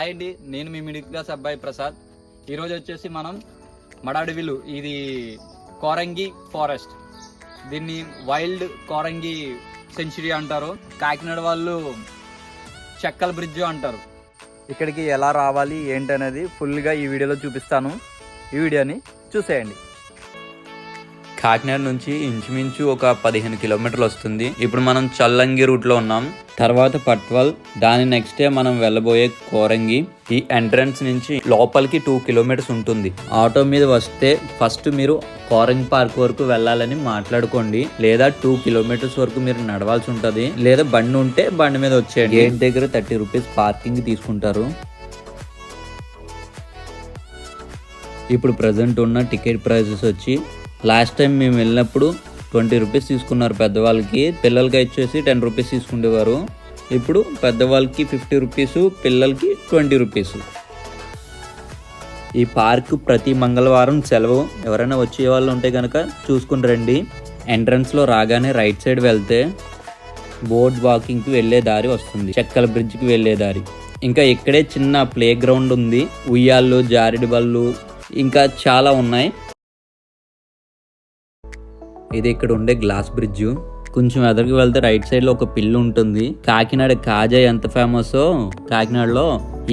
Hi అండి, నేను మీ middle class అబ్బాయి ప్రసాద్. ఈరోజు వచ్చేసి మనం మడాడివిలు, ఇది కోరంగి ఫారెస్ట్, దీన్ని వైల్డ్ కోరంగి సెంచురీ అంటారు. కాకినాడ వాళ్ళు చెక్కల బ్రిడ్జ్ అంటారు. ఇక్కడికి ఎలా రావాలి ఏంటనేది ఫుల్గా ఈ వీడియోలో చూపిస్తాను. ఈ వీడియోని చూసేయండి. కాకినాడ నుంచి ఇంచుమించు ఒక 15 కిలోమీటర్లు వస్తుంది. ఇప్పుడు మనం చల్లంగి రూట్లో ఉన్నాం. తర్వాత పట్వల్, దాని నెక్స్ట్ డే మనం వెళ్ళబోయే కోరంగి. ఈ ఎంట్రన్స్ నుంచి లోపలికి 2 కిలోమీటర్స్ ఉంటుంది. ఆటో మీద వస్తే ఫస్ట్ మీరు కోరంగి పార్క్ వరకు వెళ్ళాలని మాట్లాడుకోండి, లేదా 2 కిలోమీటర్స్ వరకు మీరు నడవాల్సి ఉంటుంది, లేదా బండి ఉంటే బండి మీద వచ్చేయండి. గేట్ దగ్గర 30 రూపీస్ పార్కింగ్ తీసుకుంటారు. ఇప్పుడు ప్రజెంట్ ఉన్న టికెట్ ప్రైజెస్ వచ్చి, లాస్ట్ టైం మేము వెళ్ళినప్పుడు 20 రూపీస్ తీసుకున్నారు పెద్దవాళ్ళకి, పిల్లలకి వచ్చేసి 10 రూపీస్ తీసుకునేవారు. ఇప్పుడు పెద్దవాళ్ళకి 50 రూపీసు, పిల్లలకి 20 రూపీసు. ఈ పార్క్ ప్రతి మంగళవారం సెలవు. ఎవరైనా వచ్చే వాళ్ళు ఉంటే కనుక చూసుకుని రండి. ఎంట్రన్స్లో రాగానే రైట్ సైడ్ వెళ్తే బోర్డ్ వాకింగ్కి వెళ్ళే దారి వస్తుంది, చెక్కల బ్రిడ్జ్కి వెళ్ళే దారి. ఇంకా ఇక్కడే చిన్న ప్లే గ్రౌండ్ ఉంది, ఉయ్యాళ్ళు, జారెడి బళ్ళు, ఇంకా చాలా ఉన్నాయి. ఇది ఇక్కడ ఉండే గ్లాస్ బ్రిడ్జ్. కొంచెం ఎదరికి వెళ్తే రైట్ సైడ్ లో ఒక పిల్లు ఉంటుంది. కాకినాడ కాజా ఎంత ఫేమస్, కాకినాడలో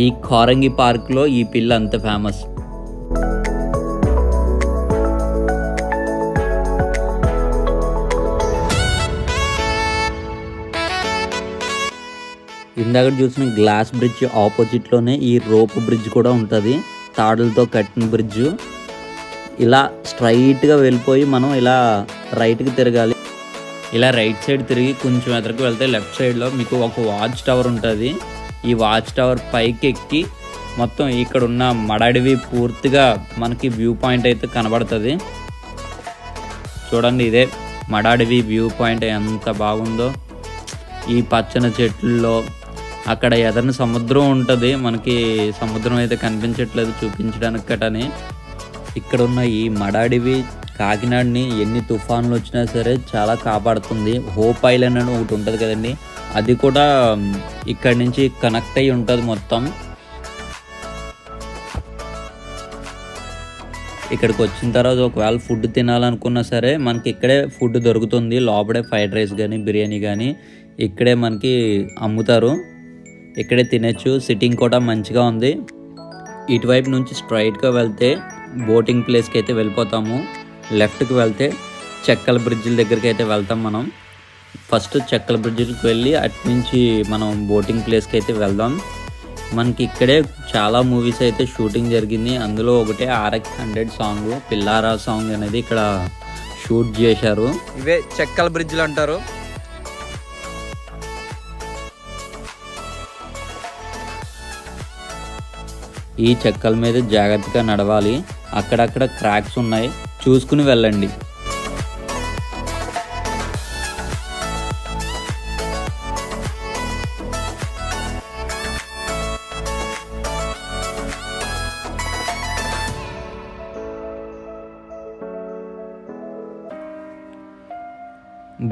ఈ కోరంగి పార్క్ లో ఈ పిల్లు అంత ఫేమస్. ఇందాక చూసిన గ్లాస్ బ్రిడ్జ్ ఆపోజిట్ లోనే ఈ రోప్ బ్రిడ్జ్ కూడా ఉంటుంది, తాడులతో కట్టిన బ్రిడ్జ్. ఇలా స్ట్రైట్గా వెళ్ళిపోయి మనం ఇలా రైట్కి తిరగాలి. ఇలా రైట్ సైడ్ తిరిగి కొంచెం ఎదురుకు వెళ్తే లెఫ్ట్ సైడ్లో మీకు ఒక వాచ్ టవర్ ఉంటుంది. ఈ వాచ్ టవర్ పైకి ఎక్కి మొత్తం ఇక్కడ ఉన్న మడాడివి పూర్తిగా మనకి వ్యూ పాయింట్ అయితే కనబడుతుంది. చూడండి, ఇదే మడాడివి వ్యూ పాయింట్ ఎంత బాగుందో. ఈ పచ్చని చెట్లలో అక్కడ ఎదరిని సముద్రం ఉంటుంది. మనకి సముద్రం అయితే కనిపించట్లేదు చూపించడానికి కటని. ఇక్కడ ఉన్న ఈ మడాడివి కాకినాడని ఎన్ని తుఫాన్లు వచ్చినా సరే చాలా కాపాడుతుంది. హోప్ ఐలాండ్ అని ఒకటి ఉంటుంది కదండి, అది కూడా ఇక్కడి నుంచి కనెక్ట్ అయ్యి ఉంటుంది మొత్తం. ఇక్కడికి వచ్చిన తర్వాత ఒకవేళ ఫుడ్ తినాలనుకున్నా సరే మనకి ఇక్కడే ఫుడ్ దొరుకుతుంది. లోపలే ఫ్రైడ్ రైస్ కానీ బిర్యానీ కానీ ఇక్కడే మనకి అమ్ముతారు, ఇక్కడే తినచ్చు. సిట్టింగ్ కూడా మంచిగా ఉంది. ఇటువైపు నుంచి స్ట్రైట్గా వెళ్తే బోటింగ్ ప్లేస్కి అయితే వెళ్ళిపోతాము. లెఫ్ట్కి వెళ్తే చెక్కల బ్రిడ్జిల దగ్గరికి అయితే వెళ్తాం మనం. ఫస్ట్ చెక్కల బ్రిడ్జికి వెళ్ళి అటు నుంచి మనం బోటింగ్ ప్లేస్కి అయితే వెళ్దాం. మనకి ఇక్కడే చాలా మూవీస్ అయితే షూటింగ్ జరిగింది. అందులో ఒకటే RX 100 సాంగ్, పిల్లారా సాంగ్ అనేది ఇక్కడ షూట్ చేశారు. ఇవే చెక్కల బ్రిడ్జిలు అంటారు. ఈ చెక్కల మీద జాగ్రత్తగా నడవాలి, అక్కడక్కడ క్రాక్స్ ఉన్నాయి, చూసుకుని వెళ్ళండి.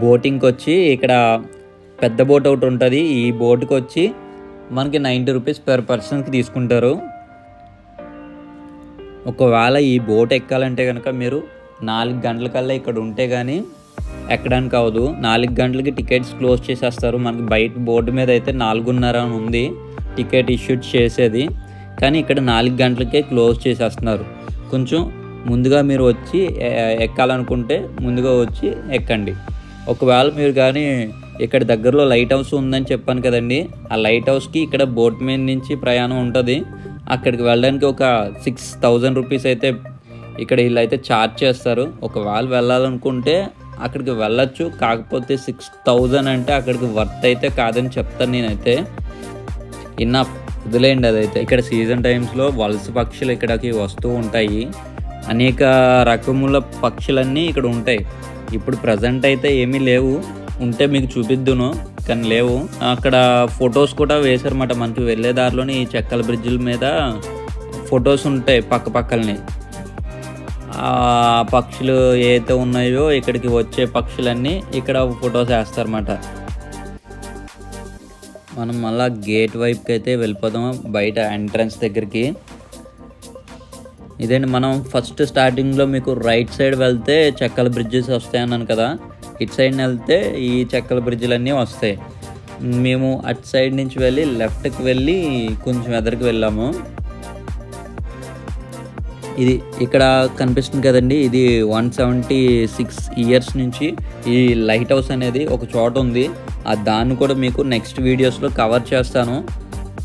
బోటింగ్కి వచ్చి ఇక్కడ పెద్ద బోట్ ఒకటి ఉంటుంది. ఈ బోట్కి వచ్చి మనకి 90 రూపీస్ పర్ పర్సన్కి తీసుకుంటారు. ఒకవేళ ఈ బోట్ ఎక్కాలంటే కనుక మీరు 4 గంటలకల్లా ఇక్కడ ఉంటే కానీ ఎక్కడానికి అవ్వదు. 4 గంటలకి టికెట్స్ క్లోజ్ చేసేస్తారు. మనకి బయట బోర్డు మీద అయితే 4:30 అని ఉంది టికెట్ ఇష్యూట్ చేసేది, కానీ ఇక్కడ 4 గంటలకే క్లోజ్ చేసేస్తున్నారు. కొంచెం ముందుగా మీరు వచ్చి ఎక్కాలనుకుంటే ముందుగా వచ్చి ఎక్కండి. ఒకవేళ మీరు కానీ ఇక్కడ దగ్గరలో లైట్ హౌస్ ఉందని చెప్పాను కదండి, ఆ లైట్ హౌస్కి ఇక్కడ బోట్ మీద నుంచి ప్రయాణం ఉంటుంది. అక్కడికి వెళ్ళడానికి ఒక 6000 రూపీస్ అయితే ఇక్కడ వీళ్ళు అయితే ఛార్జ్ చేస్తారు. ఒకవేళ వెళ్ళాలనుకుంటే అక్కడికి వెళ్ళచ్చు, కాకపోతే 6000 అంటే అక్కడికి వర్త్ అయితే కాదని చెప్తాను నేనైతే. ఇన్నఫ్, వదిలేయండి అదైతే. ఇక్కడ సీజన్ టైమ్స్లో వలస పక్షులు ఇక్కడికి వస్తూ ఉంటాయి. అనేక రకముల పక్షులన్నీ ఇక్కడ ఉంటాయి. ఇప్పుడు ప్రజెంట్ అయితే ఏమీ లేవు, ఉంటే మీకు చూపిద్దును కానీ లేవు. అక్కడ ఫొటోస్ కూడా వేశారన్నమాట. మనకి వెళ్ళే దారిలోని ఈ చెక్కల బ్రిడ్జిల మీద ఫొటోస్ ఉంటాయి పక్క పక్కలని. ఆ పక్షులు ఏదైతే ఉన్నాయో ఇక్కడికి వచ్చే పక్షులన్నీ ఇక్కడ ఫొటోస్ వేస్తారన్నమాట. మనం మళ్ళీ గేట్ వైపుకి అయితే వెళ్ళిపోదాం, బయట ఎంట్రన్స్ దగ్గరికి. ఇదండి, మనం ఫస్ట్ స్టార్టింగ్లో మీకు రైట్ సైడ్ వెళ్తే చెక్కల బ్రిడ్జెస్ వస్తాయి అన్నాను కదా, ఇటు సైడ్ వెళ్తే ఈ చెక్కల బ్రిడ్జ్లన్నీ వస్తాయి. మేము అటు సైడ్ నుంచి వెళ్ళి లెఫ్ట్కి వెళ్ళి కొంచెం ఎదరికి వెళ్ళాము. ఇది ఇక్కడ కనిపిస్తుంది కదండి, ఇది 176 ఇయర్స్ నుంచి ఈ లైట్ హౌస్ అనేది ఒక చోట ఉంది. దాన్ని కూడా మీకు నెక్స్ట్ వీడియోస్లో కవర్ చేస్తాను.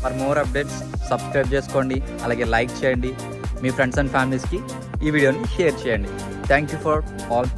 ఫర్ మోర్ అప్డేట్స్ సబ్స్క్రైబ్ చేసుకోండి, అలాగే లైక్ చేయండి, మీ ఫ్రెండ్స్ అండ్ ఫ్యామిలీస్కి ఈ వీడియోని షేర్ చేయండి. Thank you for all.